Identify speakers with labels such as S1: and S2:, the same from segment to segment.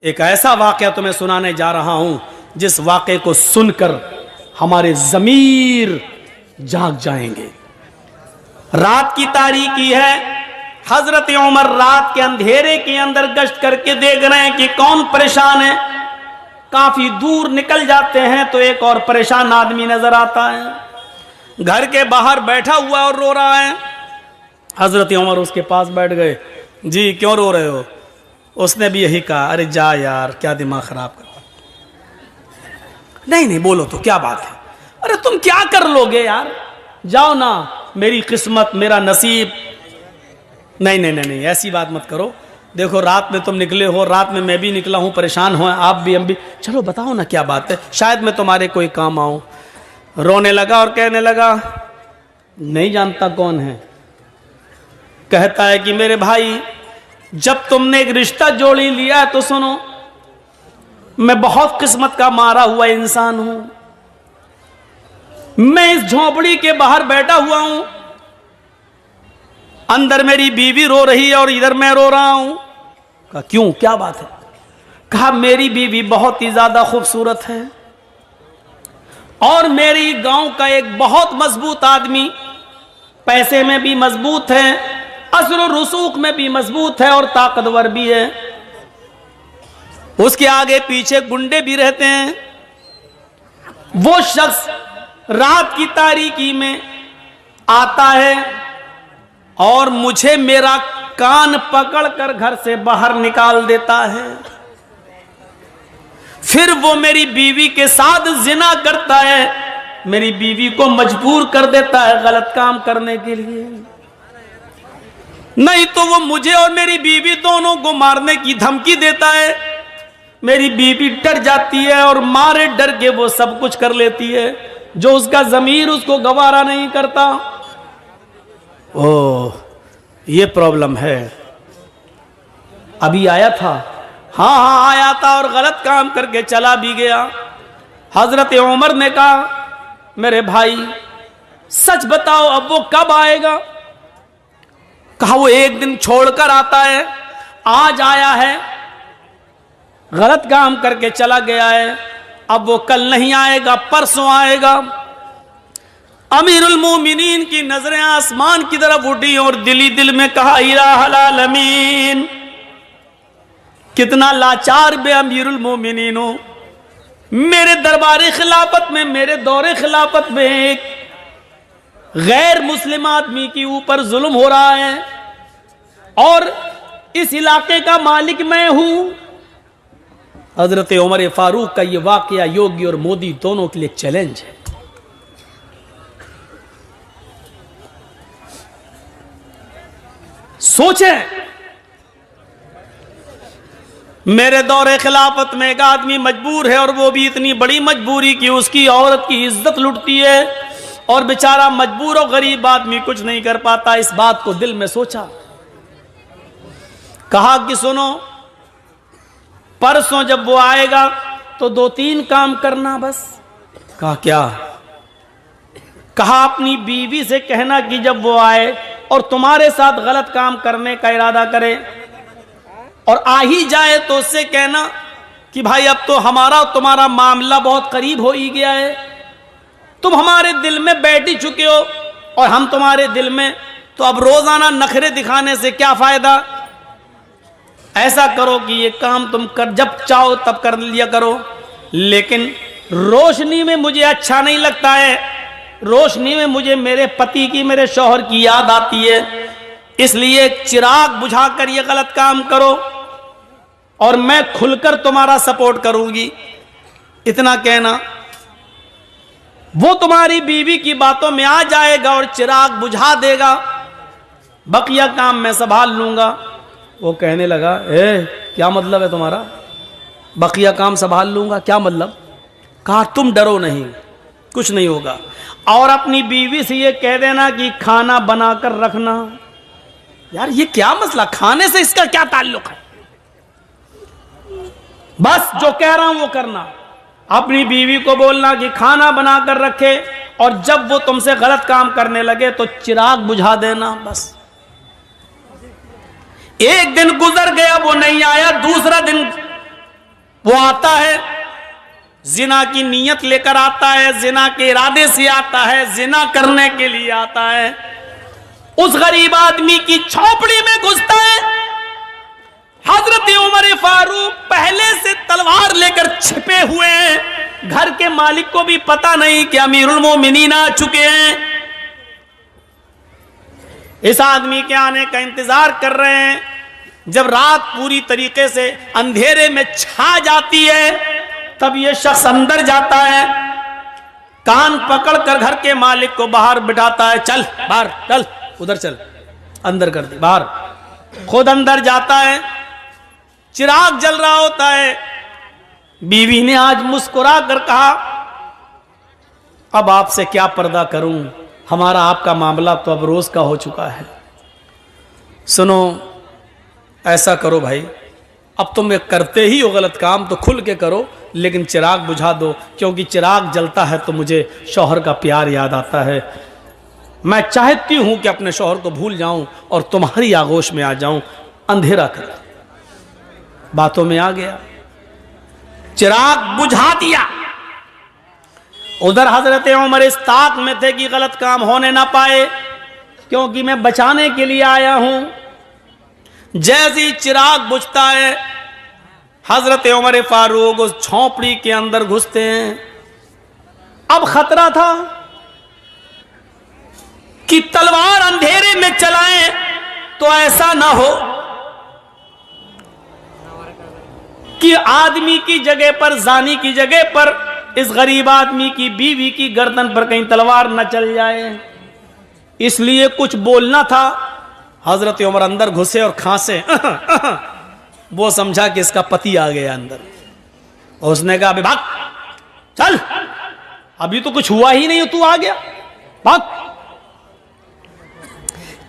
S1: एक ऐसा वाक़या तुम्हें सुनाने जा रहा हूं जिस वाक़े को सुनकर हमारे ज़मीर जाग जाएंगे। रात की तारीकी है। हजरत उमर रात के अंधेरे के अंदर गश्त करके देख रहे हैं कि कौन परेशान है। काफी दूर निकल जाते हैं तो एक और परेशान आदमी नजर आता है, घर के बाहर बैठा हुआ और रो रहा है। हजरत उमर उसके पास बैठ गए। जी क्यों रो रहे हो? उसने भी यही कहा, अरे जा यार क्या दिमाग खराब कर। नहीं बोलो तो क्या बात है? अरे तुम क्या कर लोगे यार, जाओ ना, मेरी किस्मत मेरा नसीब। नहीं ऐसी बात मत करो। देखो रात में तुम निकले हो, रात में मैं भी निकला हूं, परेशान हो आप भी हम भी। चलो बताओ ना क्या बात है, शायद मैं तुम्हारे कोई काम आऊं। रोने लगा और कहने लगा, नहीं जानता कौन है। कहता है कि मेरे भाई जब तुमने एक रिश्ता जोड़ी लिया तो सुनो, मैं बहुत किस्मत का मारा हुआ इंसान हूं। मैं इस झोपड़ी के बाहर बैठा हुआ हूं, अंदर मेरी बीवी रो रही है और इधर मैं रो रहा हूं। कहा क्यों, क्या बात है? कहा मेरी बीवी बहुत ही ज्यादा खूबसूरत है और मेरी गांव का एक बहुत मजबूत आदमी, पैसे में भी मजबूत है, असर और रसूख में भी मजबूत है और ताकतवर भी है। उसके आगे पीछे गुंडे भी रहते हैं। वो शख्स रात की तारीकी में आता है और मुझे मेरा कान पकड़कर घर से बाहर निकाल देता है। फिर वो मेरी बीवी के साथ जिना करता है, मेरी बीवी को मजबूर कर देता है गलत काम करने के लिए। नहीं तो वो मुझे और मेरी बीवी दोनों को मारने की धमकी देता है। मेरी बीवी डर जाती है और मारे डर के वो सब कुछ कर लेती है जो उसका ज़मीर उसको गवारा नहीं करता। ओह ये प्रॉब्लम है। अभी आया था, हाँ आया था और गलत काम करके चला भी गया। हजरत उमर ने कहा, मेरे भाई सच बताओ अब वो कब आएगा? कहा वो एक दिन छोड़कर आता है, आज आया है, गलत काम करके चला गया है, अब वो कल नहीं आएगा, परसों आएगा। अमीरुल मोमिनीन की नजरें आसमान की तरफ उठी और दिल में कहा, इलाहुल आलमीन, कितना लाचार बे अमीरुल मोमिनीन हो। मेरे दरबार खिलाफत में, मेरे दौरे खिलाफत में एक गैर मुस्लिम आदमी के ऊपर जुल्म हो रहा है और इस इलाके का मालिक मैं हूं। हजरत उमर फारूक का यह वाकया योगी और मोदी दोनों के लिए चैलेंज है। सोचें, मेरे दौरे खिलाफत में एक आदमी मजबूर है और वो भी इतनी बड़ी मजबूरी कि उसकी औरत की इज्जत लुटती है और बेचारा मजबूर और गरीब आदमी कुछ नहीं कर पाता। इस बात को दिल में सोचा, कहा कि सुनो, परसों जब वो आएगा तो 2-3 काम करना बस। कहा क्या? कहा अपनी बीवी से कहना कि जब वो आए और तुम्हारे साथ गलत काम करने का इरादा करे और आ ही जाए तो उससे कहना कि भाई अब तो हमारा तुम्हारा मामला बहुत करीब हो ही गया है, तुम हमारे दिल में बैठ ही चुके हो और हम तुम्हारे दिल में, तो अब रोजाना नखरे दिखाने से क्या फायदा। ऐसा करो कि ये काम तुम कर, जब चाहो तब कर लिया करो, लेकिन रोशनी में मुझे अच्छा नहीं लगता है, रोशनी में मुझे मेरे पति की, मेरे शौहर की याद आती है, इसलिए चिराग बुझाकर ये गलत काम करो और मैं खुलकर तुम्हारा सपोर्ट करूंगी। इतना कहना, वो तुम्हारी बीवी की बातों में आ जाएगा और चिराग बुझा देगा, बकिया काम मैं संभाल लूंगा। वो कहने लगा, क्या मतलब है तुम्हारा, बकिया काम संभाल लूंगा, क्या मतलब? कहा तुम डरो नहीं, कुछ नहीं होगा, और अपनी बीवी से ये कह देना कि खाना बनाकर रखना। यार ये क्या मसला, खाने से इसका क्या ताल्लुक है? बस जो कह रहा हूं वो करना। अपनी बीवी को बोलना कि खाना बनाकर रखे और जब वो तुमसे गलत काम करने लगे तो चिराग बुझा देना, बस। एक दिन गुजर गया, वो नहीं आया। दूसरा दिन वो आता है, जिना की नीयत लेकर आता है, जिना के इरादे से आता है, जिना करने के लिए आता है। उस गरीब आदमी की झोपड़ी में घुसता है। हजरत उमर फारूक पहले से तलवार लेकर छिपे हुए हैं। घर के मालिक को भी पता नहीं कि अमीरुल मोमिनीन आ चुके हैं। इस आदमी के आने का इंतजार कर रहे हैं। जब रात पूरी तरीके से अंधेरे में छा जाती है, तब यह शख्स अंदर जाता है, कान पकड़कर घर के मालिक को बाहर बिठाता है। चल बाहर, चल उधर चल, अंदर कर दे बाहर। खुद अंदर जाता है। चिराग जल रहा होता है। बीवी ने आज मुस्कुरा कर कहा, अब आपसे क्या पर्दा करूं, हमारा आपका मामला तो अब रोज का हो चुका है। सुनो, ऐसा करो भाई, अब तुम करते ही हो गलत काम तो खुल के करो, लेकिन चिराग बुझा दो, क्योंकि चिराग जलता है तो मुझे शौहर का प्यार याद आता है। मैं चाहती हूं कि अपने शौहर को भूल जाऊं और तुम्हारी आगोश में आ जाऊं। अंधेरा कर बातों में आ गया, चिराग बुझा दिया। उधर हजरत उमर इस ताक में थे कि गलत काम होने ना पाए, क्योंकि मैं बचाने के लिए आया हूं। जैसे ही चिराग बुझता है, हजरत उमर फारूक उस झोंपड़ी के अंदर घुसते हैं। अब खतरा था कि तलवार अंधेरे में चलाएं तो ऐसा ना हो कि आदमी की जगह पर, जानी की जगह पर इस गरीब आदमी की बीवी की गर्दन पर कहीं तलवार न चल जाए। इसलिए कुछ बोलना था। हजरत उमर अंदर घुसे और खांसे। वो समझा कि इसका पति आ गया अंदर। और उसने कहा, अबे भाग, चल, अभी तो कुछ हुआ ही नहीं, तू आ गया, भाग।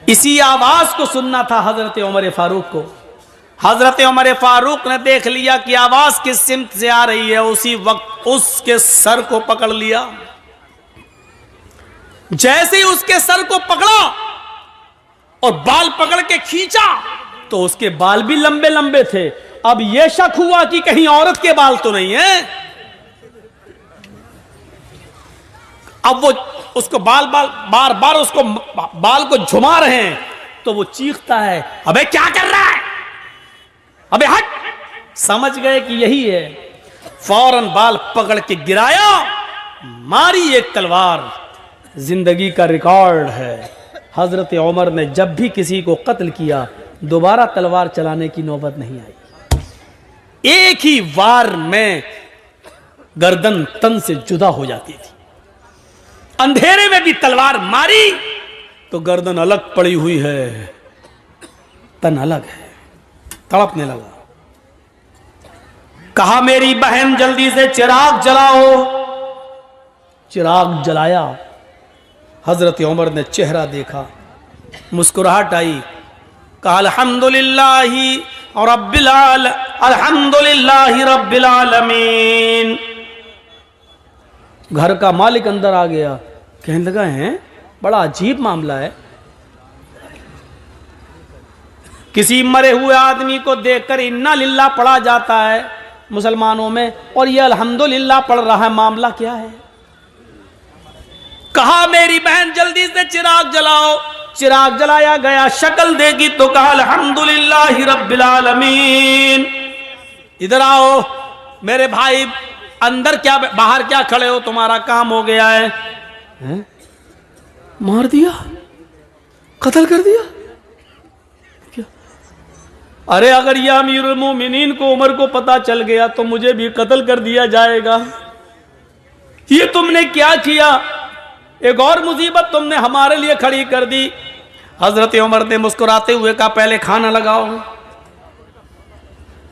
S1: इसी आवाज को सुनना था हजरत उमर फारूक को। हजरत उमर फारूक ने देख लिया कि आवाज किस सिमत से आ रही है। उसी वक्त उसके सर को पकड़ लिया। जैसे ही उसके सर को पकड़ा और बाल पकड़ के खींचा, तो उसके बाल भी लंबे लंबे थे। अब यह शक हुआ कि कहीं औरत के बाल तो नहीं है। अब वो उसको बार बार उसको बाल को झुमा रहे हैं, तो वो चीखता है, अबे क्या कर रहा है, अबे हट। समझ गए कि यही है। फौरन बाल पकड़ के गिराया, मारी एक तलवार। जिंदगी का रिकॉर्ड है, हजरत उमर ने जब भी किसी को कत्ल किया, दोबारा तलवार चलाने की नौबत नहीं आई। एक ही वार में गर्दन तन से जुदा हो जाती थी। अंधेरे में भी तलवार मारी तो गर्दन अलग पड़ी हुई है, तन अलग है, तड़पने लगा। कहा, मेरी बहन जल्दी से चिराग जलाओ। चिराग जलाया। हजरत उमर ने चेहरा देखा, मुस्कुराहट आई। कहा, अल्हम्दुलिल्लाहि रब्बिल आलमीन। घर का मालिक अंदर आ गया, कहने लगा, है बड़ा अजीब मामला है। किसी मरे हुए आदमी को देखकर इन्ना लिल्लाह पढ़ा जाता है मुसलमानों में, और यह अल्हम्दुलिल्लाह पढ़ रहा है, मामला क्या है? कहा, मेरी बहन जल्दी से चिराग जलाओ। चिराग जलाया गया। शक्ल देखी तो कहा, अल्हम्दुलिल्लाहि रब्बिल आलमीन। इधर आओ मेरे भाई, अंदर क्या बाहर क्या खड़े हो, तुम्हारा काम हो गया है। हैं? मार दिया, कत्ल कर दिया क्या? अरे अगर यह अमीरुल मोमिनीन को, उमर को पता चल गया तो मुझे भी कत्ल कर दिया जाएगा। ये तुमने क्या किया? एक और मुसीबत तुमने हमारे लिए खड़ी कर दी। हजरत उमर ने मुस्कुराते हुए कहा, पहले खाना लगाओ।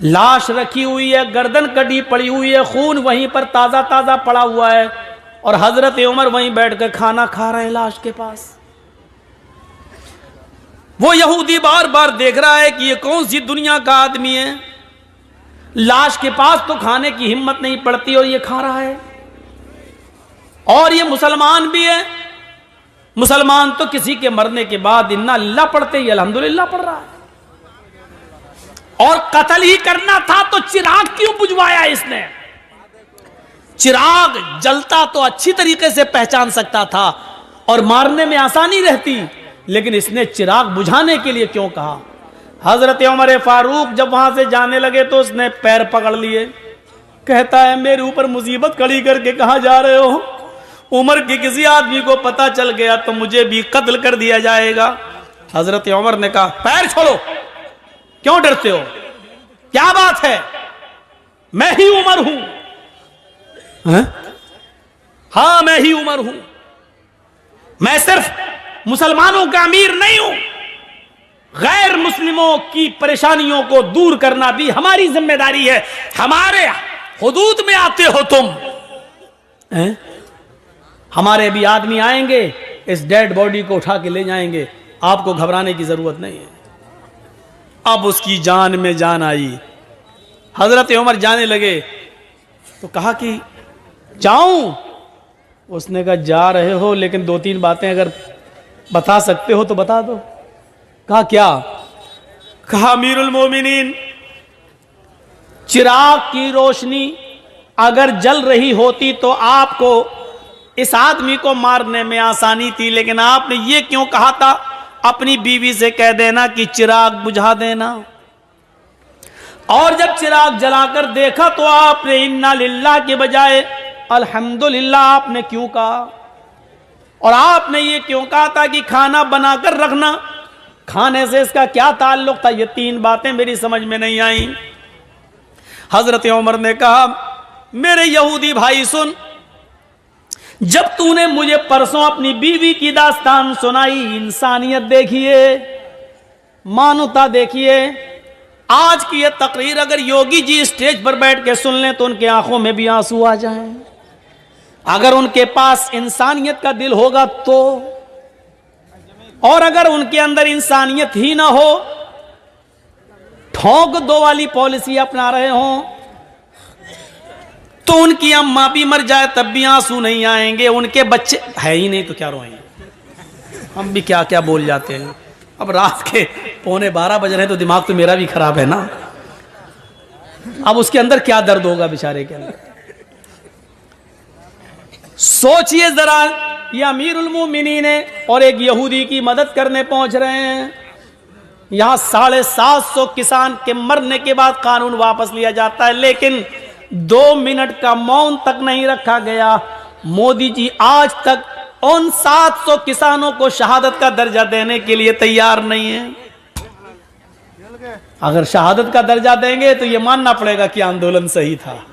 S1: लाश रखी हुई है, गर्दन कटी पड़ी हुई है, खून वहीं पर ताजा ताजा पड़ा हुआ है, और हजरत उमर वहीं बैठकर खाना खा रहे हैं लाश के पास। वो यहूदी बार बार देख रहा है कि ये कौन सी दुनिया का आदमी है, लाश के पास तो खाने की हिम्मत नहीं पड़ती और ये खा रहा है। और ये मुसलमान भी है। मुसलमान तो किसी के मरने के बाद इन्ना लिल्लाह पढ़ते ही अल्हम्दुलिल्लाह पढ़ रहा है। और कत्ल ही करना था तो चिराग क्यों बुझवाया इसने? चिराग जलता तो अच्छी तरीके से पहचान सकता था और मारने में आसानी रहती, लेकिन इसने चिराग बुझाने के लिए क्यों कहा? हजरत उमर फारूक जब वहां से जाने लगे तो उसने पैर पकड़ लिए। कहता है मेरे ऊपर मुसीबत खड़ी करके कहां जा रहे हो? उमर के किसी आदमी को पता चल गया तो मुझे भी कत्ल कर दिया जाएगा। हजरत उमर ने कहा पैर छोड़ो, क्यों डरते हो? क्या बात है? मैं ही उमर हूं। हां मैं ही उमर हूं। मैं सिर्फ मुसलमानों का अमीर नहीं हूं, गैर मुस्लिमों की परेशानियों को दूर करना भी हमारी जिम्मेदारी है। हमारे हुदूद में आते हो तुम। हमारे भी आदमी आएंगे, इस डेड बॉडी को उठा के ले जाएंगे, आपको घबराने की जरूरत नहीं है। अब उसकी जान में जान आई। हजरत उमर जाने लगे तो कहा कि जाऊं? उसने कहा जा रहे हो, लेकिन 2-3 बातें अगर बता सकते हो तो बता दो। कहा क्या? कहा अमीरुल मोमिनीन, चिराग की रोशनी अगर जल रही होती तो आपको इस आदमी को मारने में आसानी थी, लेकिन आपने ये क्यों कहा था? अपनी बीवी से कह देना कि चिराग बुझा देना। और जब चिराग जलाकर देखा तो आपने इन्ना लिल्लाह के बजाय अल्हम्दुलिल्लाह आपने क्यों कहा? और आपने ये क्यों कहा था कि खाना बनाकर रखना? खाने से इसका क्या ताल्लुक था? ये 3 बातें मेरी समझ में नहीं आई। हजरत उमर ने कहा मेरे यहूदी भाई सुन, जब तूने मुझे परसों अपनी बीवी की दास्तान सुनाई, इंसानियत देखिए, मानवता देखिए। आज की ये तकरीर अगर योगी जी स्टेज पर बैठ के सुन लें तो उनके आंखों में भी आंसू आ जाएं। अगर उनके पास इंसानियत का दिल होगा तो, और अगर उनके अंदर इंसानियत ही ना हो, ठोक दो वाली पॉलिसी अपना रहे हों, तो उनकी अम्मा भी मर जाए तब भी आंसू नहीं आएंगे। उनके बच्चे है ही नहीं तो क्या रोएंगे? हम भी क्या क्या बोल जाते हैं। अब रात के 11:15 बज रहे हैं तो दिमाग तो मेरा भी खराब है ना। अब उसके अंदर क्या दर्द होगा बेचारे के अंदर? सोचिए जरा, ये अमीरुल मोमिनीन है और एक यहूदी की मदद करने पहुंच रहे हैं। यहां 750 किसान के मरने के बाद कानून वापस लिया जाता है, लेकिन 2 मिनट का मौन तक नहीं रखा गया। मोदी जी आज तक उन 700 किसानों को शहादत का दर्जा देने के लिए तैयार नहीं है। अगर शहादत का दर्जा देंगे तो यह मानना पड़ेगा कि आंदोलन सही था।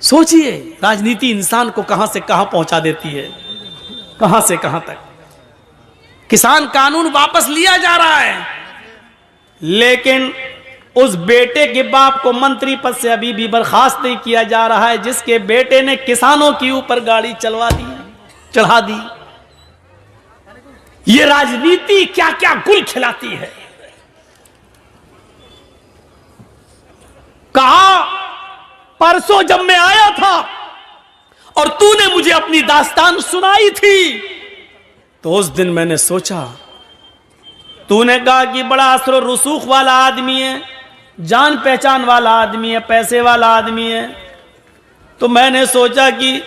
S1: सोचिए राजनीति इंसान को कहां से कहां पहुंचा देती है, कहां से कहां तक। किसान कानून वापस लिया जा रहा है, लेकिन उस बेटे के बाप को मंत्री पद से अभी भी बर्खास्त नहीं किया जा रहा है, जिसके बेटे ने किसानों के ऊपर गाड़ी चढ़ा दी। ये राजनीति क्या क्या गुल खिलाती है। कहा परसों जब मैं आया था और तूने मुझे अपनी दास्तान सुनाई थी, तो उस दिन मैंने सोचा, तूने कहा कि बड़ा असर और रसूख वाला आदमी है, जान पहचान वाला आदमी है, पैसे वाला आदमी है। तो मैंने सोचा कि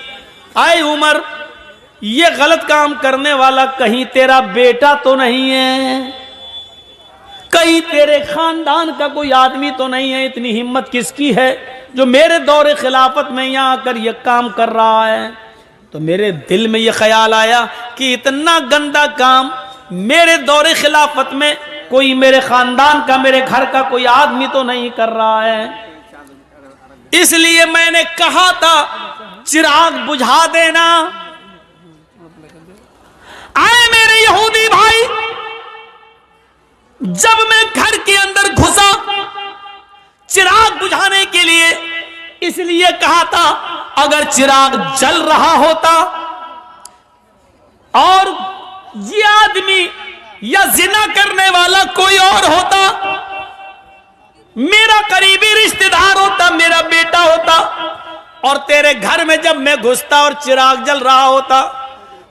S1: आए उमर, ये गलत काम करने वाला कहीं तेरा बेटा तो नहीं है, कहीं तेरे खानदान का कोई आदमी तो नहीं है? इतनी हिम्मत किसकी है जो मेरे दौरे खिलाफत में यहां आकर यह काम कर रहा है? तो मेरे दिल में यह ख्याल आया कि इतना गंदा काम मेरे दौरे खिलाफत में कोई मेरे खानदान का, मेरे घर का कोई आदमी तो नहीं कर रहा है। इसलिए मैंने कहा था चिराग बुझा देना। आए मेरे यहूदी भाई, जब मैं घर के अंदर घुसा चिराग बुझाने के लिए, इसलिए कहा था अगर चिराग जल रहा होता और ये आदमी या जिना करने वाला कोई और होता, मेरा करीबी रिश्तेदार होता, मेरा बेटा होता, और तेरे घर में जब मैं घुसता और चिराग जल रहा होता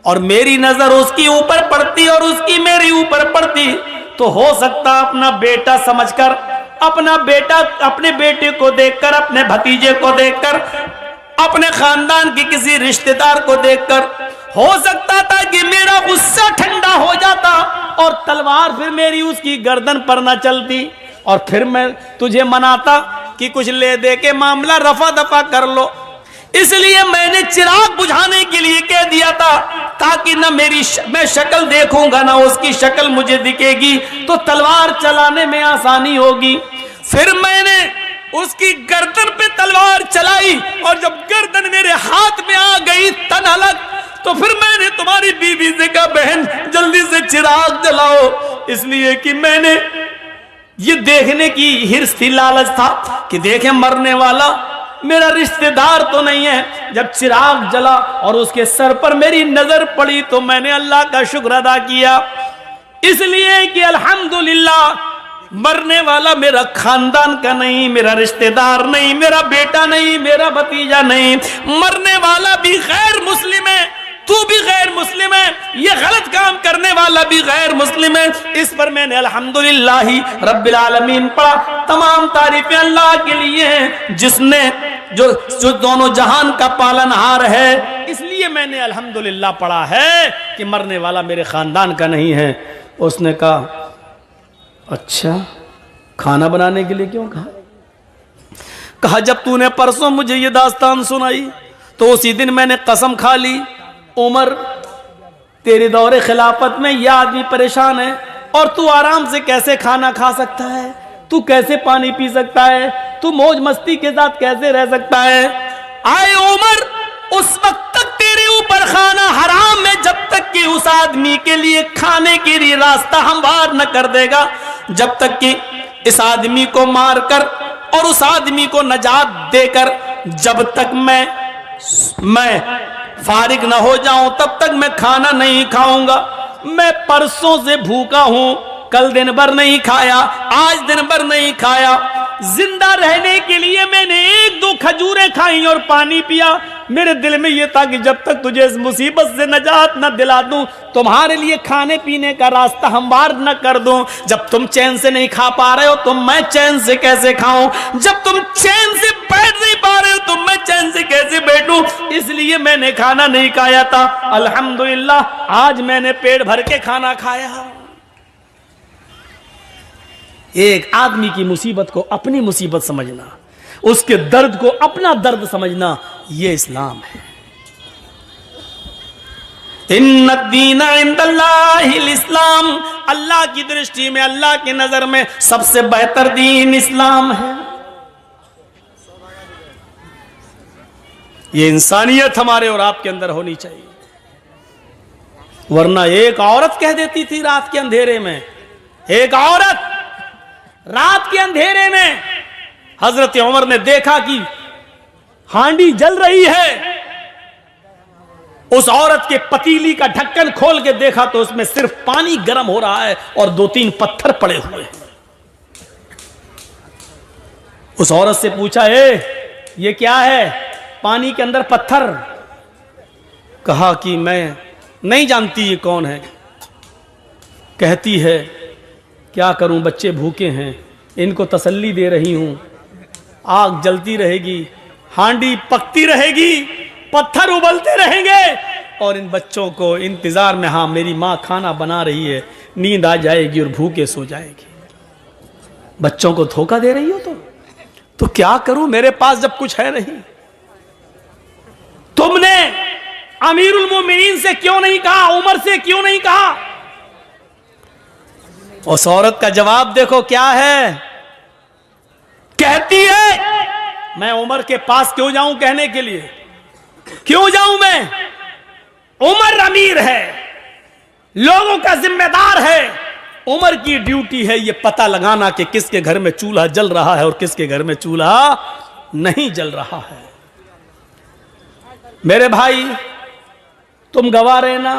S1: और मेरी नजर उसके ऊपर पड़ती और उसकी मेरी ऊपर पड़ती, तो हो सकता अपना बेटा समझकर, अपना बेटा अपने बेटे को देखकर, अपने भतीजे को देखकर, अपने खानदान के किसी रिश्तेदार को देखकर हो सकता था कि मेरा गुस्सा ठंडा हो जाता और तलवार फिर मेरी उसकी गर्दन पर न चलती और फिर मैं तुझे मनाता कि कुछ ले दे के मामला रफा दफा कर लो। इसलिए मैंने चिराग बुझाने के लिए कह दिया था, ताकि न मैं शक्ल देखूंगा ना उसकी शक्ल मुझे दिखेगी, तो तलवार चलाने में आसानी होगी। फिर मैंने उसकी गर्दन पे तलवार चलाई और जब गर्दन मेरे हाथ में आ गई तन अलग, तो फिर मैंने तुम्हारी बीवी से कहा, बहन जल्दी से चिराग जलाओ, इसलिए कि मैंने ये देखने की हिर्स थी, लालच था कि देखें मरने वाला मेरा रिश्तेदार तो नहीं है। जब चिराग जला और उसके सर पर मेरी नजर पड़ी तो मैंने अल्लाह का शुक्र अदा किया, इसलिए कि अल्हम्दुलिल्लाह मरने वाला मेरा खानदान का नहीं, मेरा रिश्तेदार नहीं, मेरा बेटा नहीं, मेरा भतीजा नहीं, मरने वाला भी गैर मुस्लिम है, तू भी गैर मुस्लिम है, ये गलत काम करने वाला भी गैर मुस्लिम है। इस पर मैंने अल्हम्दुलिल्लाही रब्बिल आलमीन पढ़ा। तमाम तारीफें अल्लाह के लिए हैं जिसने जो दोनों जहान का पालनहार है, इसलिए मैंने अल्हम्दुलिल्लाह पढ़ा है कि मरने वाला मेरे खानदान का नहीं है। उसने कहा, अच्छा खाना बनाने के लिए क्यों कहा? कहा जब तूने परसों मुझे ये दास्तान सुनाई तो उसी दिन मैंने कसम खा ली, उमर तेरे दौरे खिलाफत में यह आदमी परेशान है और तू आराम से कैसे खाना खा सकता है, तू कैसे पानी पी सकता है, तू मौज मस्ती के साथ कैसे रह सकता है। आए उमर, उस वक्त तक तेरे ऊपर खाना हराम है जब तक कि उस आदमी के लिए खाने के लिए रास्ता हमवार न कर देगा, जब तक कि इस आदमी को मारकर और उस आदमी को नजात देकर जब तक मैं फारिग न हो जाऊं तब तक मैं खाना नहीं खाऊंगा। मैं परसों से भूखा हूं, कल दिन भर नहीं खाया, आज दिन भर नहीं खाया। जिंदा रहने के लिए मैंने 1-2 खजूरें खाई और पानी पिया। मेरे दिल में यह था कि जब तक तुझे इस मुसीबत से नजात न दिला दूं, तुम्हारे लिए खाने पीने का रास्ता हमवार न कर दूं। जब तुम चैन से नहीं खा पा रहे हो तो मैं चैन से कैसे खाऊं? जब तुम चैन से बैठ नहीं पा रहे हो तो मैं चैन से कैसे बैठूं? इसलिए मैंने खाना नहीं खाया था। अल्हम्दुलिल्लाह आज मैंने पेट भर के खाना खाया। एक आदमी की मुसीबत को अपनी मुसीबत समझना, उसके दर्द को अपना दर्द समझना, यह इस्लाम है। इन्नद्दीना इंदल्लाहिल इस्लाम, अल्लाह की दृष्टि में, अल्लाह की नजर में सबसे बेहतर दीन इस्लाम है। यह इंसानियत हमारे और आपके अंदर होनी चाहिए, वरना एक औरत कह देती थी रात के अंधेरे में, एक औरत रात के अंधेरे में हजरत उमर ने देखा कि हांडी जल रही है। उस औरत के पतीली का ढक्कन खोल के देखा तो उसमें सिर्फ पानी गर्म हो रहा है और 2-3 पत्थर पड़े हुए हैं। उस औरत से पूछा, ये क्या है पानी के अंदर पत्थर? कहा कि मैं नहीं जानती ये कौन है। कहती है क्या करूं, बच्चे भूखे हैं, इनको तसल्ली दे रही हूं, आग जलती रहेगी, हांडी पकती रहेगी, पत्थर उबलते रहेंगे और इन बच्चों को इंतजार में, हाँ मेरी माँ खाना बना रही है, नींद आ जाएगी और भूखे सो जाएगी। बच्चों को धोखा दे रही हो तो क्या करूं, मेरे पास जब कुछ है नहीं। तुमने अमीरुल मोमिनीन से क्यों नहीं कहा, उमर से क्यों नहीं कहा? उस औरत का जवाब देखो क्या है। कहती है मैं उमर के पास क्यों जाऊं कहने के लिए, क्यों जाऊं मैं? उमर अमीर है, लोगों का जिम्मेदार है, उमर की ड्यूटी है ये पता लगाना कि किसके घर में चूल्हा जल रहा है और किसके घर में चूल्हा नहीं जल रहा है। मेरे भाई तुम गवाह रहना,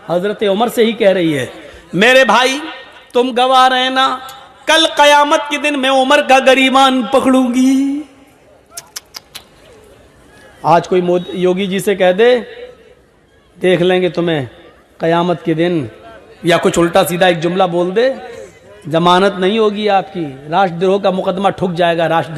S1: हजरत उमर से ही कह रही है, मेरे भाई तुम गवाह रहना, कल कयामत के दिन मैं उमर का गरीबान पकड़ूंगी। आज कोई योगी जी से कह दे देख लेंगे तुम्हें कयामत के दिन, या कुछ उल्टा सीधा एक जुमला बोल दे, जमानत नहीं होगी आपकी, राष्ट्रद्रोह का मुकदमा ठुक जाएगा। राष्ट्रद्रोह